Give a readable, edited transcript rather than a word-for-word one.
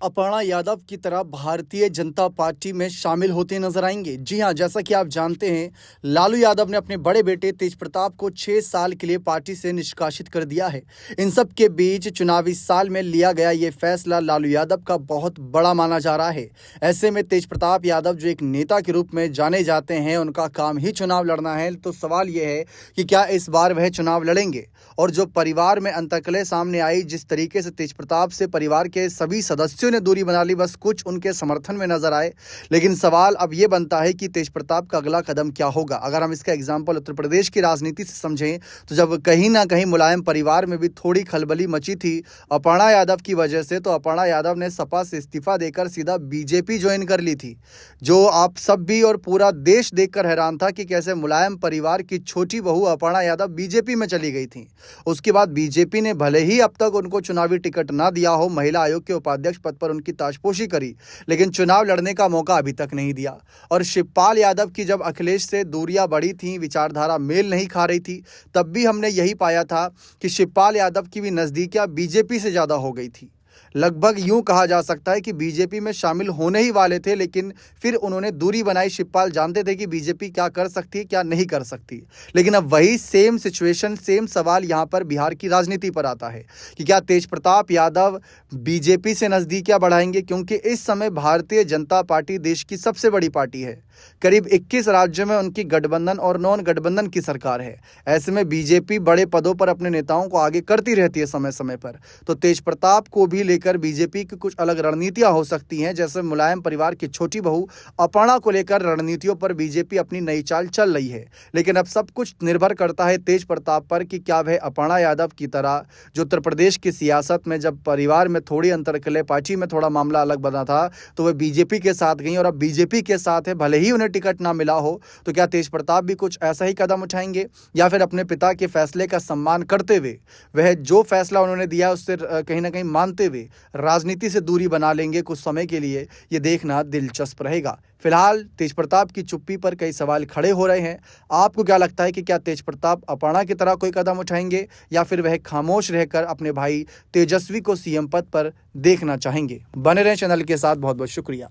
अपर्णा यादव की तरह भारतीय जनता पार्टी में शामिल होते नजर आएंगे। जी हां, जैसा कि आप जानते हैं, लालू यादव ने अपने बड़े बेटे तेज प्रताप को 6 साल के लिए पार्टी से निष्कासित कर दिया है। इन सब के बीच चुनावी साल में लिया गया ये फैसला लालू यादव का बहुत बड़ा माना जा रहा है। ऐसे में तेज प्रताप यादव जो एक नेता के रूप में जाने जाते हैं, उनका काम ही चुनाव लड़ना है, तो सवाल यह है कि क्या इस बार वह चुनाव लड़ेंगे। और जो परिवार में अंतर्कलह सामने आई, जिस तरीके से तेज प्रताप से परिवार के सभी सदस्यों ने दूरी बना ली, बस कुछ उनके समर्थन में नजर आए। लेकिन सवाल अब ये बनता है कि तेज प्रताप का अगला कदम क्या होगा। अगर हम इसका एग्जाम्पल उत्तर प्रदेश की राजनीति से समझें, तो जब कहीं ना कहीं मुलायम परिवार में भी थोड़ी खलबली मची थी अपर्णा यादव की वजह से, तो अपर्णा यादव ने सपा से इस्तीफा देकर सीधा बीजेपी ज्वाइन कर ली थी। जो आप सब भी और पूरा देश देखकर हैरान था कि कैसे मुलायम परिवार की छोटी बहू अपर्णा यादव बीजेपी में चली गई थी। उसके बाद बीजेपी ने भले ही अब तक उनको चुनावी टिकट ना दिया हो, महिला आयोग के उपाध्यक्ष पद पर उनकी ताजपोशी करी, लेकिन चुनाव लड़ने का मौका अभी तक नहीं दिया। और शिवपाल यादव की जब अखिलेश से दूरियां बढ़ी थी, विचारधारा मेल नहीं खा रही थी, तब भी हमने यही पाया था कि शिवपाल यादव की भी नज़दीकियां बीजेपी से ज़्यादा हो गई थी। लगभग यूं कहा जा सकता है कि बीजेपी में शामिल होने ही वाले थे, लेकिन फिर उन्होंने दूरी बनाई। शिवपाल जानते थे कि बीजेपी क्या कर सकती है, क्या नहीं कर सकती। लेकिन अब वही सेम सिचुएशन, सेम सवाल यहां पर बिहार की राजनीति पर आता है कि क्या तेज प्रताप यादव बीजेपी से नज़दीकियां बढ़ाएंगे, क्योंकि इस समय भारतीय जनता पार्टी देश की सबसे बड़ी पार्टी है। करीब 21 राज्यों में उनकी गठबंधन और नॉन गठबंधन की सरकार है। ऐसे में बीजेपी बड़े पदों पर अपने नेताओं को आगे करती रहती है समय समय पर, तो तेज प्रताप को भी लेकर बीजेपी की कुछ अलग रणनीतियां हो सकती हैं। जैसे मुलायम परिवार की छोटी बहू अपर्णा को लेकर रणनीतियों पर बीजेपी अपनी नई चाल चल रही है। लेकिन अब सब कुछ निर्भर करता है तेज प्रताप पर कि क्या वह अपर्णा यादव की तरह, जो उत्तर प्रदेश की सियासत में जब परिवार में थोड़ी अंतर्कलह, पार्टी में थोड़ा मामला अलग बना था, तो वह बीजेपी के साथ गई और अब बीजेपी के साथ है। भले ही उन्हें टिकट ना मिला हो, तो क्या तेज प्रताप भी कुछ ऐसा ही कदम उठाएंगे, या फिर अपने पिता के फैसले का सम्मान करते हुए, वह जो फैसला उन्होंने दिया उससे कहीं ना कहीं मानते हुए राजनीति से दूरी बना लेंगे कुछ समय के लिए। ये देखना दिलचस्प रहेगा। फिलहाल तेज प्रताप की चुप्पी पर कई सवाल खड़े हो रहे हैं। आपको क्या लगता है कि क्या तेज प्रताप अपर्णा की तरह कोई कदम उठाएंगे, या फिर वह खामोश रहकर अपने भाई तेजस्वी को सीएम पद पर देखना चाहेंगे? बने रहें चैनल के साथ। बहुत बहुत शुक्रिया।